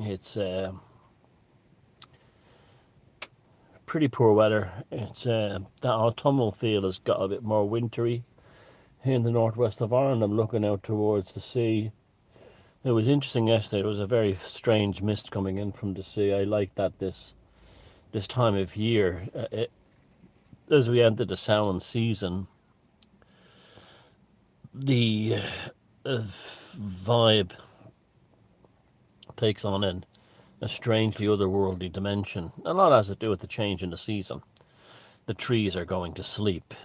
It's pretty poor weather. It's that autumnal feel has got a bit more wintry here in the northwest of Ireland. I'm looking out towards the sea. It was interesting yesterday. There was a very strange mist coming in from the sea. I like that this time of year, as we enter the Samhain season, the vibe takes on a strangely otherworldly dimension. A lot has to do with the change in the season. The trees are going to sleep.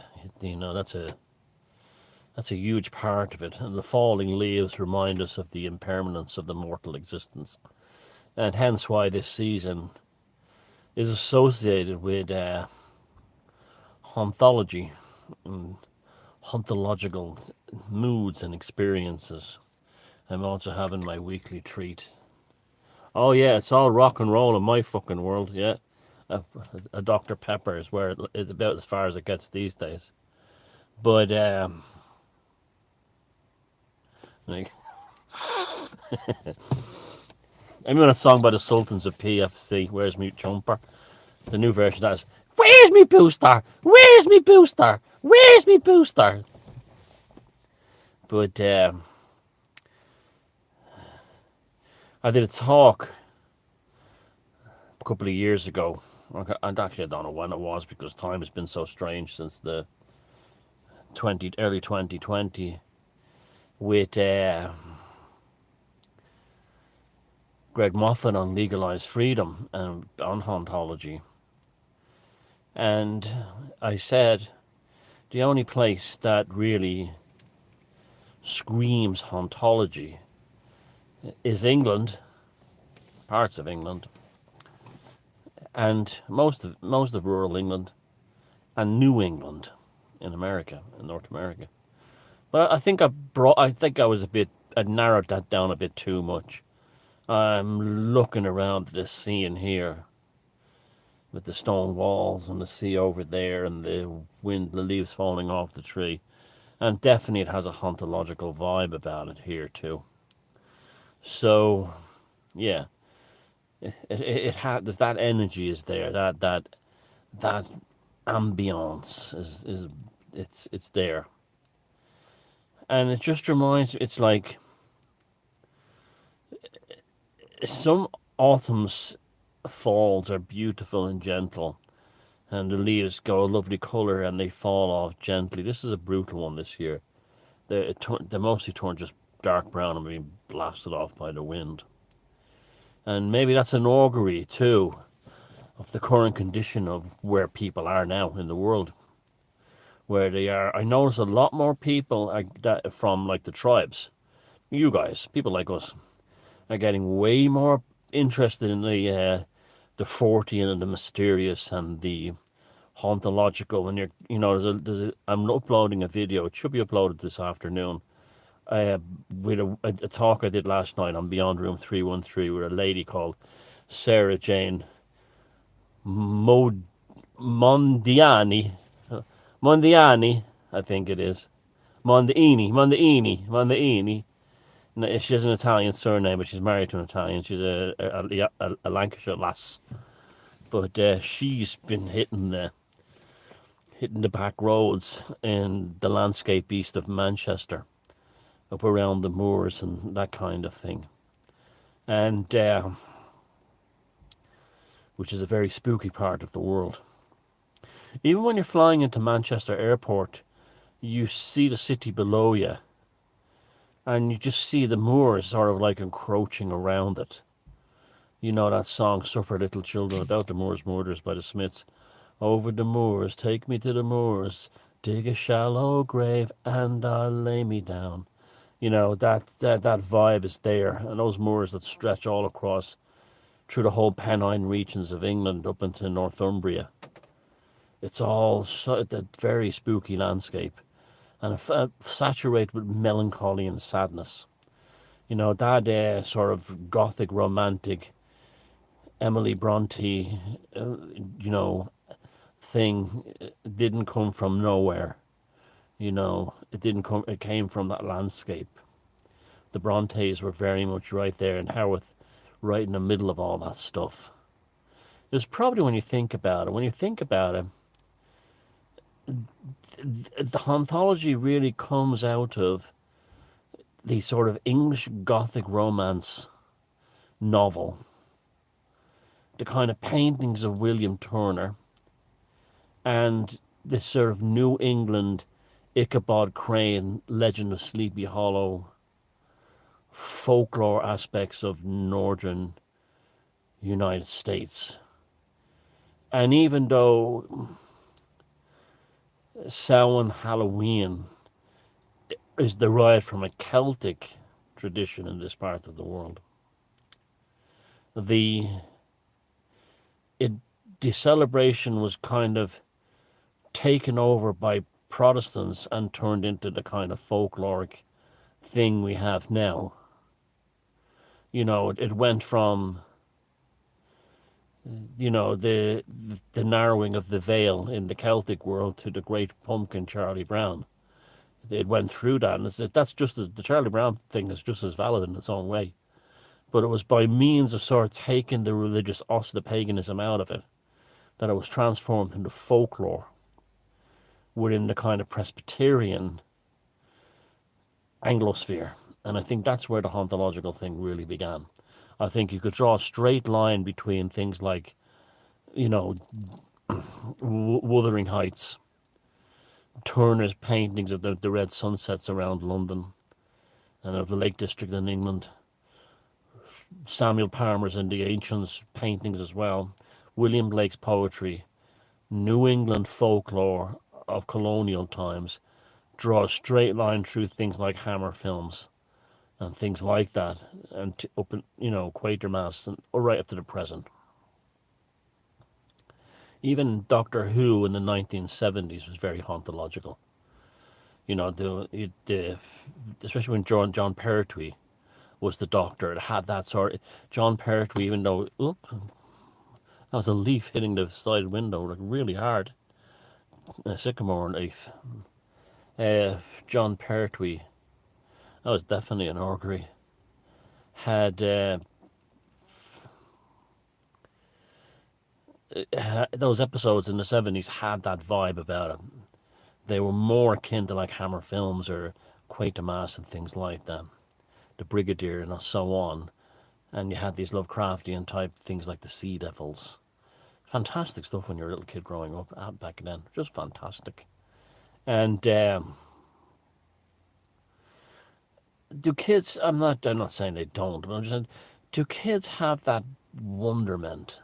That's a huge part of it. And the falling leaves remind us of the impermanence of the mortal existence. And hence why this season is associated with hauntology and hauntological moods and experiences. I'm also having my weekly treat. Oh yeah, it's all rock and roll in my fucking world, yeah. A Dr. Pepper is where it is about as far as it gets these days. But like I'm in a song by the Sultans of PFC, Where's Me Jumper? The new version that is, Where's me booster? Where's me booster? Where's me booster? But I did a talk a couple of years ago. And actually, I don't know when it was because time has been so strange since the early 2020 with Greg Moffat on legalized freedom and on hauntology. And I said the only place that really screams hauntology is England, parts of England, and most of rural England, and New England in America, in North America. But I think I narrowed that down a bit too much. I'm looking around this scene here with the stone walls and the sea over there and the wind, the leaves falling off the tree. And definitely it has a hauntological vibe about it here too. So, yeah, there's that energy is there, that ambiance is it's there. And it just reminds me, it's like some autumn's falls are beautiful and gentle, and the leaves go a lovely colour and they fall off gently. This is a brutal one this year. They're mostly turned just dark brown and being blasted off by the wind. And maybe that's an augury too of the current condition of where people are now in the world. Where they are, I notice a lot more people that from like the tribes, you guys, people like us, are getting way more interested in the Fortean and the mysterious and the hauntological. And I'm uploading a video. It should be uploaded this afternoon. With a talk I did last night on Beyond Room 313 with a lady called Sarah Jane Mondiani. Mondiani, I think it is. Mondiini. No, she has an Italian surname, but she's married to an Italian. She's a Lancashire lass. But she's been hitting the back roads in the landscape east of Manchester, up around the moors and that kind of thing. And which is a very spooky part of the world. Even when you're flying into Manchester Airport, you see the city below you, and you just see the moors sort of like encroaching around it. You know that song, Suffer Little Children, about the Moors Murders by the Smiths. Over the moors, take me to the moors, dig a shallow grave and I'll lay me down. You know, that vibe is there, and those moors that stretch all across through the whole Pennine regions of England up into Northumbria. It's all a very spooky landscape, and saturated with melancholy and sadness. You know, that sort of gothic romantic Emily Bronte, thing didn't come from nowhere. You know, it came from that landscape. The Brontes were very much right there in Haworth, right in the middle of all that stuff. It's probably, when you think about it, the hauntology really comes out of the sort of English Gothic romance novel, the kind of paintings of William Turner, and this sort of New England Ichabod Crane, Legend of Sleepy Hollow, folklore aspects of northern United States. And even though Samhain Halloween is derived from a Celtic tradition in this part of the world, the celebration was kind of taken over by Protestants and turned into the kind of folkloric thing we have now. It went from the narrowing of the veil in the Celtic world to the Great Pumpkin, Charlie Brown. It went through that, and that's just the Charlie Brown thing is just as valid in its own way. But it was by means of sort of taking the religious the paganism out of it, that it was transformed into folklore within the kind of Presbyterian Anglosphere. And I think that's where the hauntological thing really began. I think you could draw a straight line between things like, Wuthering Heights, Turner's paintings of the red sunsets around London and of the Lake District in England, Samuel Palmer's and the Ancients paintings as well, William Blake's poetry, New England folklore of colonial times, draw a straight line through things like Hammer films and things like that, and up in, Quatermass, and right up to the present. Even Doctor Who in the 1970s was very hauntological. Especially when John Pertwee was the Doctor, it had that sort of John Pertwee. Even though, that was a leaf hitting the side window like really hard, a sycamore leaf. John Pertwee, that was definitely an augury. Had those episodes in the 70s had that vibe about it. They were more akin to like Hammer films or Quatermass and things like that, the Brigadier and so on. And you had these Lovecraftian type things like the Sea Devils. Fantastic stuff when you're a little kid growing up back then. Just fantastic. And do kids, I'm not saying they don't, but I'm just saying, do kids have that wonderment,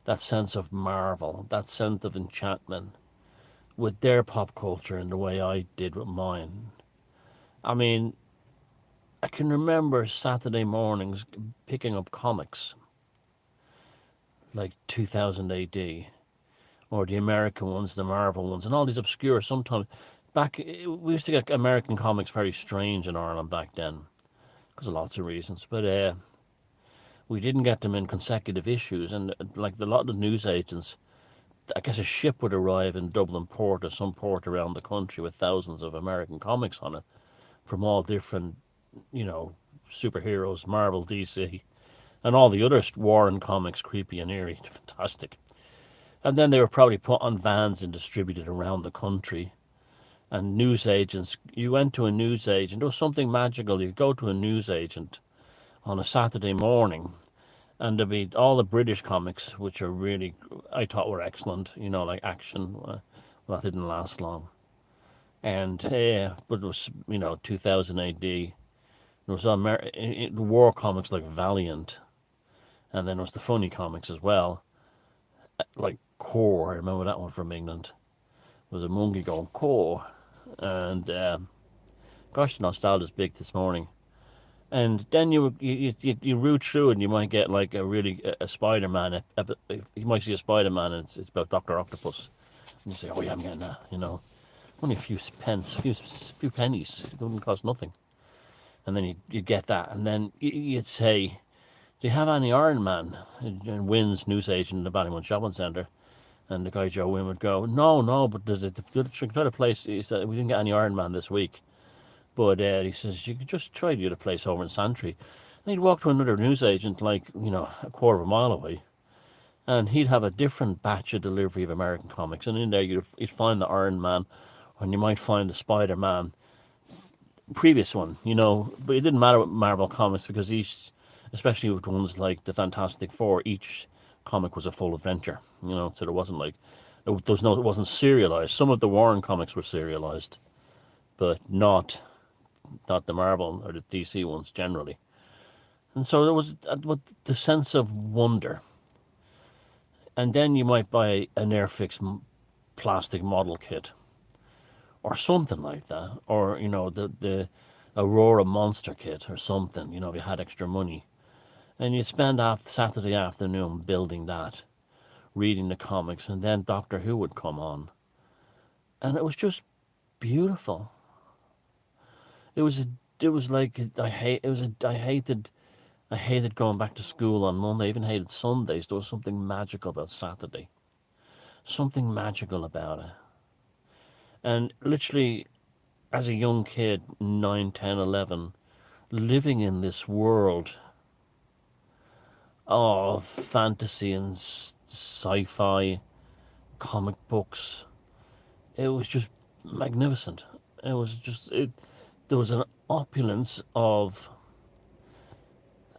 that sense of marvel, that sense of enchantment with their pop culture in the way I did with mine? I mean, I can remember Saturday mornings picking up comics like 2000 AD, or the American ones, the Marvel ones, and all these obscure, sometimes we used to get American comics very strange in Ireland back then because of lots of reasons, but we didn't get them in consecutive issues, and like a lot of the newsagents, I guess a ship would arrive in Dublin port or some port around the country with thousands of American comics on it from all different, superheroes, Marvel, DC, and all the other Warren comics, creepy and eerie, fantastic. And then they were probably put on vans and distributed around the country. And newsagents, you went to a newsagent, there was something magical. You'd go to a newsagent on a Saturday morning, and there'd be all the British comics, which are really, I thought were excellent, like Action. Well, that didn't last long. And, but it was, 2000 AD. There was the war comics like Valiant, and then there was the funny comics as well, like Core. I remember that one from England. It was a monkey going Core, and gosh, the nostalgia's big this morning. And then you root through it, and you might get like a Spider-Man. You might see a Spider-Man, and it's about Dr. Octopus, and you say, "Oh yeah, I'm getting that." Only a few pence, few pennies. It wouldn't cost nothing. And then you get that, and then you'd say, "Do you have any Iron Man?" And Wynn's newsagent in the Ballymun Shopping Centre, and the guy Joe Wynn would go, "No, but there's a place." He said, "We didn't get any Iron Man this week." But he says, "You could just try the other place over in Santry." And he'd walk to another newsagent, like, a quarter of a mile away, and he'd have a different batch of delivery of American comics. And in there, you'd find the Iron Man, and you might find the Spider Man, previous one, But it didn't matter with Marvel comics because each, especially with ones like the Fantastic Four, each comic was a full adventure, So there wasn't like, it wasn't serialized. Some of the Warren comics were serialized, but not the Marvel or the DC ones generally. And so there was the sense of wonder. And then you might buy an Airfix plastic model kit or something like that, or the Aurora Monster kit or something. If you had extra money, and you spend Saturday afternoon building that, reading the comics, and then Doctor Who would come on, and it was just beautiful. It was like I hated going back to school on Monday. I even hated Sundays. There was something magical about Saturday. Something magical about it. And literally, as a young kid, 9, 10, 11, living in this world of fantasy and sci-fi, comic books, it was just magnificent. It was just, there was an opulence of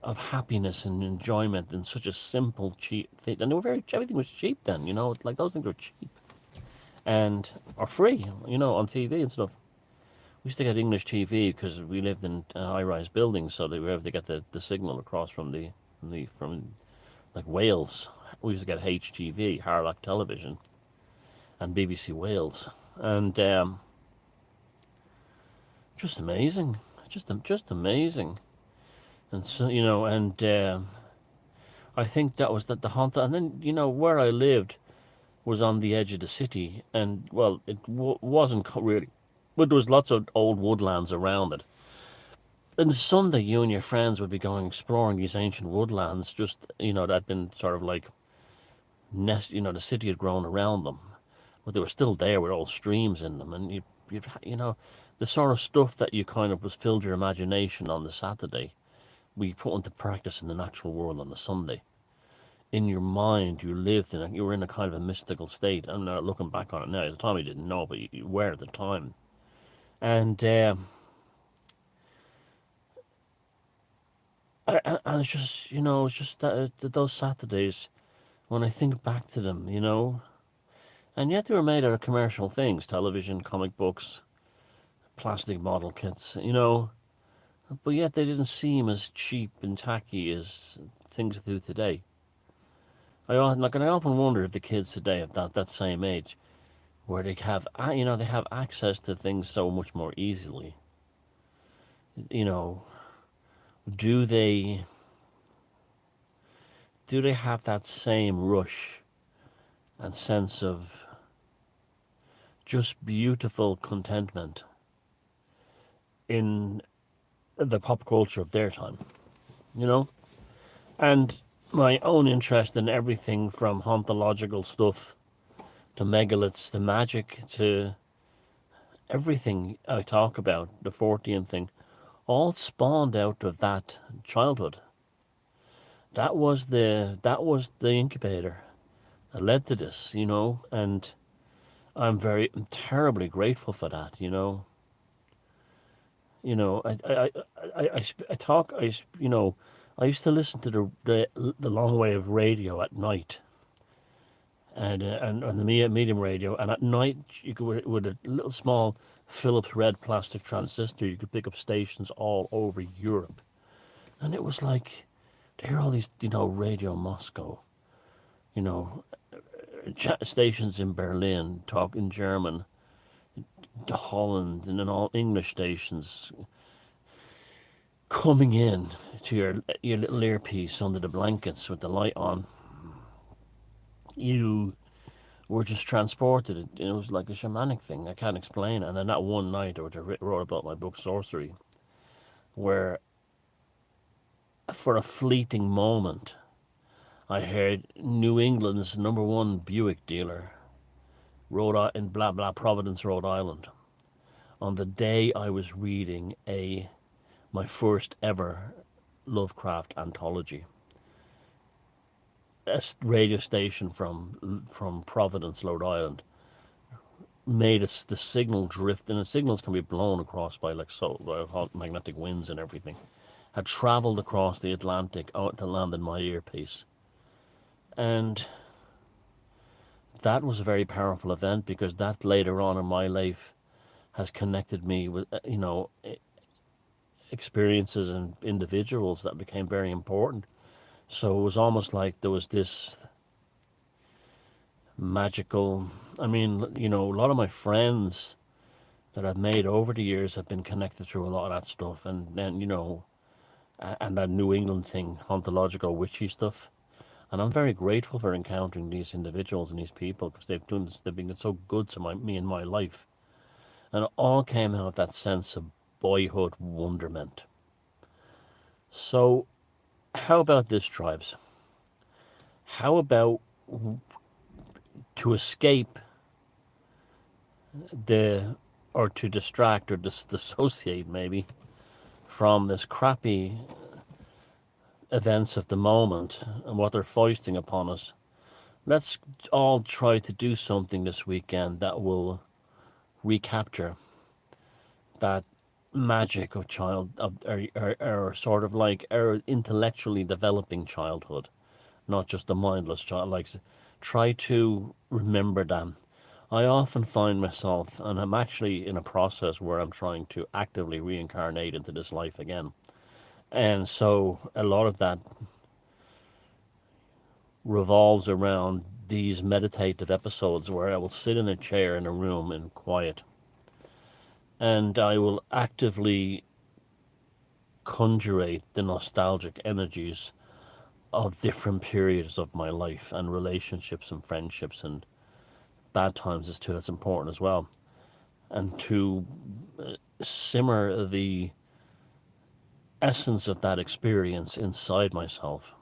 happiness and enjoyment in such a simple, cheap thing. And everything was cheap then, like those things were cheap and or free, on TV and stuff. We used to get English TV because we lived in high-rise buildings, so they were able to get the signal across from from like Wales. We used to get HTV, Harlock Television, and BBC Wales, and just amazing, just amazing. And so and I think that was the haunt. And then where I lived was on the edge of the city, and well, it wasn't really, but there was lots of old woodlands around it. And Sunday, you and your friends would be going exploring these ancient woodlands, just that had been sort of like the city had grown around them, but they were still there with old streams in them, and the sort of stuff that you kind of was filled your imagination on the Saturday, we put into practice in the natural world on the Sunday. In your mind, you lived in you were in a kind of a mystical state. I'm not looking back on it now. At the time, you didn't know, but you were at the time, and and it's just it's just those Saturdays when I think back to them, and yet they were made out of commercial things: television, comic books, plastic model kits, but yet they didn't seem as cheap and tacky as things do today. I often wonder if the kids today of that same age, where they have they have access to things so much more easily. Do they have that same rush and sense of just beautiful contentment in the pop culture of their time, And my own interest in everything from hauntological stuff to megaliths to magic to everything I talk about, the Fortean thing, all spawned out of that childhood. That was the incubator that led to this, and I'm terribly grateful for that, I used to listen to the long wave radio at night, and on the medium radio, and at night you could, with a little small Philips red plastic transistor, you could pick up stations all over Europe, and it was like to hear all these Radio Moscow, stations in Berlin talking German, to Holland, and then all English stations coming in to your little earpiece under the blankets with the light on. You were just transported. It was like a shamanic thing. I can't explain it. And then that one night, which I wrote about my book Sorcery, where for a fleeting moment, I heard New England's #1 Buick dealer, in blah blah Providence, Rhode Island, on the day I was reading my first ever Lovecraft anthology. A radio station from Providence, Rhode Island, made us the signal drift, and the signals can be blown across by magnetic winds and everything. Had travelled across the Atlantic out to land in my earpiece, and that was a very powerful event because that later on in my life has connected me with experiences and individuals that became very important. So it was almost like there was this magical. I mean, a lot of my friends that I've made over the years have been connected through a lot of that stuff, and then and that New England thing, hauntological witchy stuff. And I'm very grateful for encountering these individuals and these people because they've been so good to me in my life, and it all came out of that sense of boyhood wonderment. So, how about this, tribes? How about to escape or to distract or dissociate maybe from this crappy events of the moment and what they're foisting upon us? Let's all try to do something this weekend that will recapture that magic of or sort of like our intellectually developing childhood, not just the mindless child. Like, try to remember them. I often find myself, and I'm actually in a process where I'm trying to actively reincarnate into this life again. And so a lot of that revolves around these meditative episodes where I will sit in a chair in a room in quiet, and I will actively conjurate the nostalgic energies of different periods of my life and relationships and friendships and bad times is too. That's important as well, and to simmer the essence of that experience inside myself.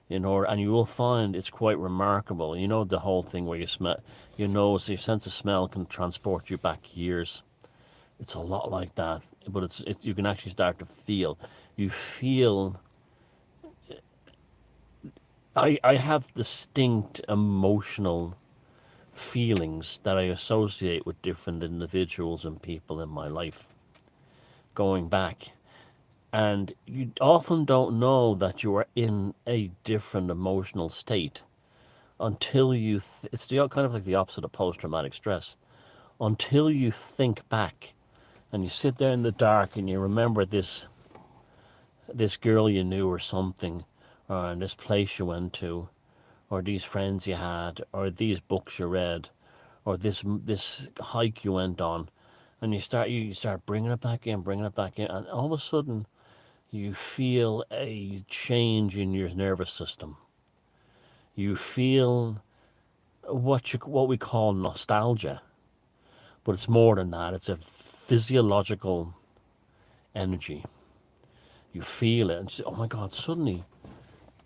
And you will find it's quite remarkable. The whole thing where you smell, your sense of smell can transport you back years. It's a lot like that, but it's you can actually start to feel. You feel. I have distinct emotional feelings that I associate with different individuals and people in my life going back. And you often don't know that you are in a different emotional state until it's kind of like the opposite of post-traumatic stress. Until you think back and you sit there in the dark and you remember this girl you knew or something, or this place you went to, or these friends you had, or these books you read, or this hike you went on, and you start bringing it back in, and all of a sudden you feel a change in your nervous system. You feel what we call nostalgia, but it's more than that. It's a physiological energy. You feel it, and you say, "Oh my God!" Suddenly,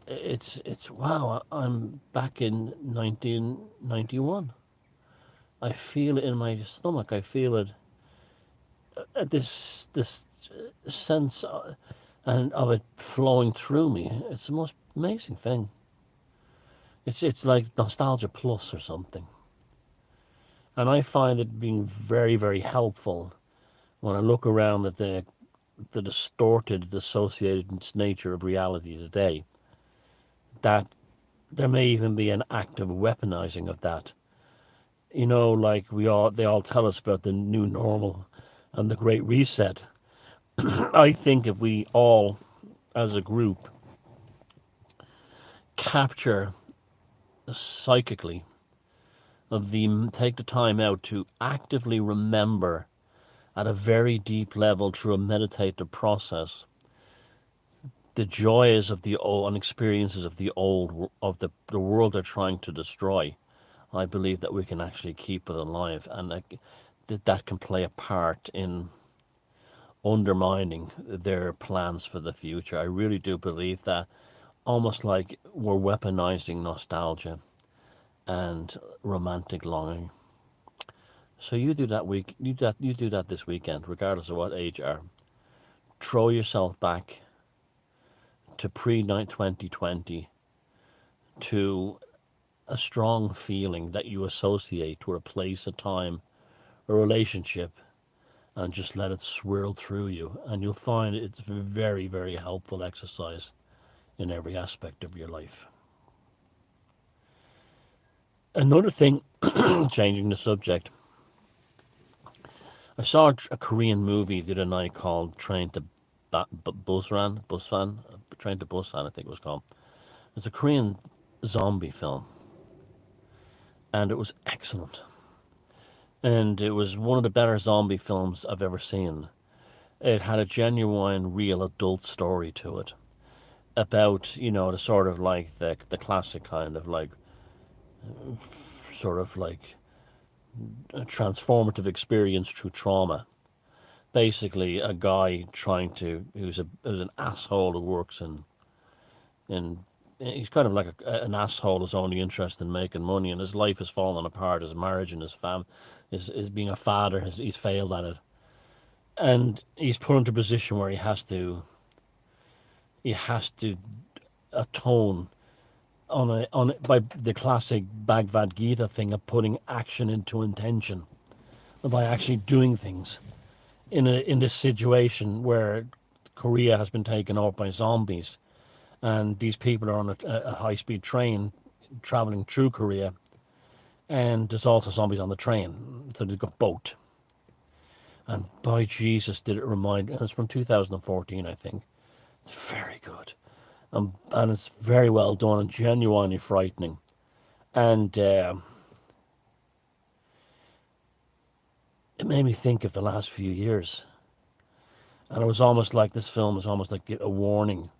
it's wow. I'm back in 1991. I feel it in my stomach. I feel it. This sense and of it flowing through me. It's the most amazing thing. It's like nostalgia plus or something. And I find it being very, very helpful when I look around at the distorted, dissociated nature of reality today, that there may even be an active weaponizing of that. Like they all tell us about the new normal and the Great Reset. I think if we all, as a group, capture psychically take the time out to actively remember at a very deep level through a meditative process the joys of the old and experiences of the old, of the world they're trying to destroy. I believe that we can actually keep it alive, and that can play a part in undermining their plans for the future. I really do believe that, almost like we're weaponizing nostalgia and romantic longing. So you do that you do that this weekend, regardless of what age you are. Throw yourself back to pre-2020 to a strong feeling that you associate with a place, a time, a relationship, and just let it swirl through you. And you'll find it's a very, very helpful exercise in every aspect of your life. Another thing, changing the subject, I saw a Korean movie the other night called Train to Train to Busan, I think it was called. It's a Korean zombie film, and it was excellent. And it was one of the better zombie films I've ever seen. It had a genuine, real adult story to it about, the sort of like the classic kind of like, sort of like a transformative experience through trauma. Basically, a guy who's an asshole who works in he's kind of like an asshole who's only interested in making money, and his life has fallen apart. His marriage and his is being a father. He's failed at it, and he's put into a position where he has to atone by the classic Bhagavad Gita thing of putting action into intention, by actually doing things in this situation where Korea has been taken over by zombies, and these people are on a high-speed train traveling through Korea, and there's also zombies on the train, so they've got both. And by Jesus, did it remind me, and it's from 2014, I think. It's very good. And it's very well done and genuinely frightening. And it made me think of the last few years. And it was almost like this film was almost like a warning.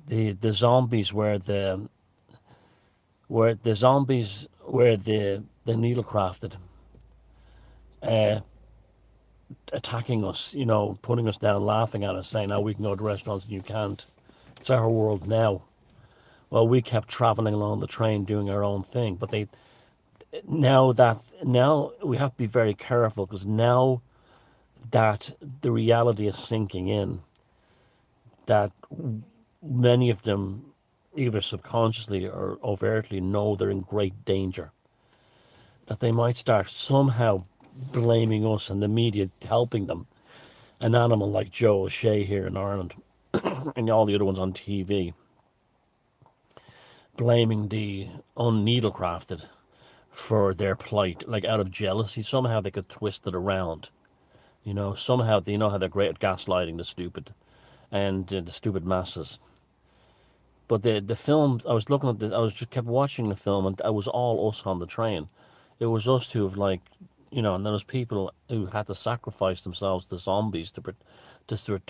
The zombies were the needle crafted, attacking us, putting us down, laughing at us, saying, "Oh, we can go to restaurants and you can't. It's our world now." Well, we kept traveling along the train doing our own thing, but now we have to be very careful, because now that the reality is sinking in, that many of them either subconsciously or overtly know they're in great danger, that they might start somehow blaming us and the media helping them. An animal like Joe O'Shea here in Ireland and all the other ones on TV, blaming the unneedle crafted for their plight, like out of jealousy. Somehow they could twist it around. Somehow they know how they're great at gaslighting the stupid and the stupid masses. But the film, I was looking at this, I was just kept watching the film, and it was all us on the train. It was us who have and there was people who had to sacrifice themselves to zombies to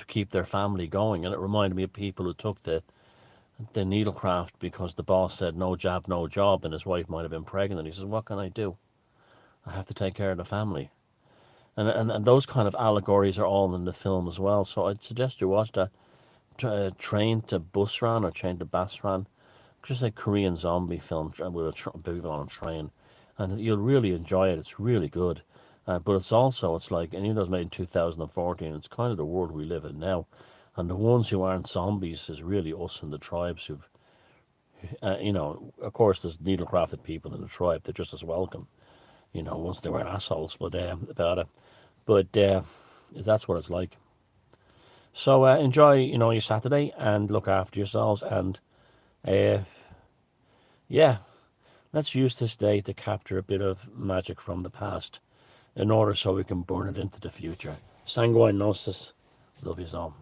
keep their family going. And it reminded me of people who took the needlecraft because the boss said no jab, no job, and his wife might have been pregnant. And he says, "What can I do? I have to take care of the family." And those kind of allegories are all in the film as well. So I'd suggest you watch that. Train to Busan or Train to Basran, just a Korean zombie film with people on a train, and you'll really enjoy it. It's really good, but it's like, and even though it was made in 2014, it's kind of the world we live in now, and the ones who aren't zombies is really us and the tribes who've, of course there's needle crafted people in the tribe. They're just as welcome, once they were assholes, but about it, but that's what it's like. So enjoy, your Saturday, and look after yourselves. And let's use this day to capture a bit of magic from the past, in order so we can burn it into the future. Sanguine Gnosis. Love you all.